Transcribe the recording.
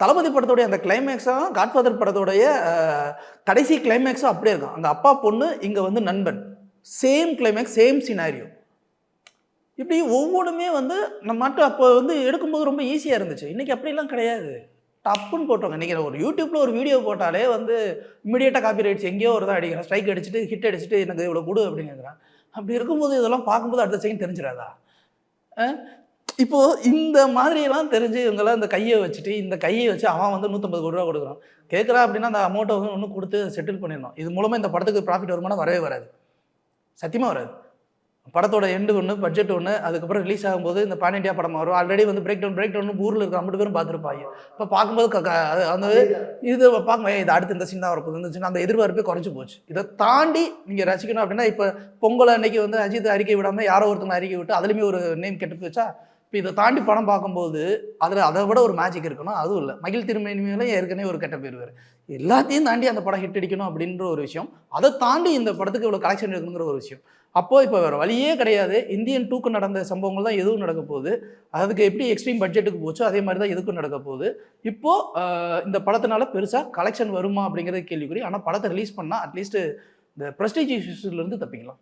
தளபதி படத்தோடைய அந்த கிளைமேக்ஸும் காட்ஃபாதர் படத்தோடைய கடைசி கிளைமேக்ஸும் அப்படியே இருக்கும். அந்த அப்பா பொண்ணு இங்கே வந்து நண்பன், சேம் கிளைமேக்ஸ், சேம் சினாரியோ. இப்படி ஒவ்வொன்றுமே வந்து நம்ம மட்டும் அப்போ வந்து எடுக்கும்போது ரொம்ப ஈஸியாக இருந்துச்சு. இன்றைக்கி அப்படிலாம் கிடையாது. டப்புன்னு போட்டுருவாங்க. இன்றைக்கி ஒரு யூடியூப்பில் ஒரு வீடியோ போட்டாலே வந்து இமிடியேட்டாக காப்பி ரைட்ஸ் எங்கேயோ ஒரு தான் அடிக்கிறான். ஸ்ட்ரைக் அடிச்சுட்டு ஹிட் அடிச்சுட்டு எனக்கு இவ்வளோ கொடு அப்படின்னு கேட்குறான். அப்படி இருக்கும்போது இதெல்லாம் பார்க்கும்போது அடுத்த செகண்ட் தெரிஞ்சிடாதா? இப்போ இந்த மாதிரியெல்லாம் தெரிஞ்சு இவங்கெல்லாம் இந்த கையை வச்சுட்டு இந்த கையை வச்சு அவன் வந்து 150 கோடி ரூபா கொடுக்குறான். கேட்குறான் அப்படின்னா அந்த அமௌண்ட்டை வந்து ஒன்று கொடுத்து செட்டில் பண்ணிடணும். இது மூலமாக இந்த படத்துக்கு ப்ராஃபிட் வருமானம் வரவே வராது. சத்தியமாக வராது. படத்தோட எண்டு ஒன்று, பட்ஜெட் ஒன்று, அதுக்கப்புறம் ரிலீஸ் ஆகும்போது இந்த பான் இண்டியா படம் வரும். ஆல்ரெடி வந்து பிரேக் டவுன் ஊரில் இருக்க 50 பேரும் பார்த்துருப்பாங்க. இப்போ பார்க்கும்போது அந்த இது பார்க்க இது அடுத்து இந்த சீன் தான் வரப்போகுது, இந்த சீன் அந்த எதிர்பார்ப்பே குறைஞ்சி போச்சு. இதை தாண்டி நீங்கள் ரசிக்கணும் அப்படின்னா இப்போ பொங்கல் அன்னைக்கு வந்து அஜித் அறிக்கை விடாமல் யாரோ ஒருத்தவங்க அறிக்கை விட்டு அதுலேயுமே ஒரு நேம் கெட்டு போச்சா. இப்போ இதை தாண்டி படம் பார்க்கும்போது அதில் அதை விட ஒரு மேஜிக் இருக்கணும். அதுவும் இல்லை. மகிழ் திருமேனியும் ஏற்கனவே ஒரு கெட்ட பேர் வேறு. எல்லாத்தையும் தாண்டி அந்த படம் ஹிட் அடிக்கணும் அப்படின்ற ஒரு விஷயம், அதை தாண்டி இந்த படத்துக்கு இவ்வளோ கலெக்ஷன் இருக்குங்கிற ஒரு விஷயம். அப்போது இப்போ வேறு வழியே கிடையாது. இந்தியன் 2க்கு நடந்த சம்பவங்கள் தான் எதுவும் நடக்க போகுது. அதுக்கு எப்படி எக்ஸ்ட்ரீம் பட்ஜெட்டுக்கு போச்சோ அதே மாதிரி தான் எதுக்கும் நடக்க போகுது. இப்போது இந்த படத்தினால பெருசாக கலெக்ஷன் வருமா அப்படிங்கிறது கேள்விக்குறி. ஆனால் படத்தை ரிலீஸ் பண்ணால் அட்லீஸ்ட் இந்த ப்ரெஸ்டீஜ் இஷ்யூஸ்லேருந்து தப்பிக்கலாம்.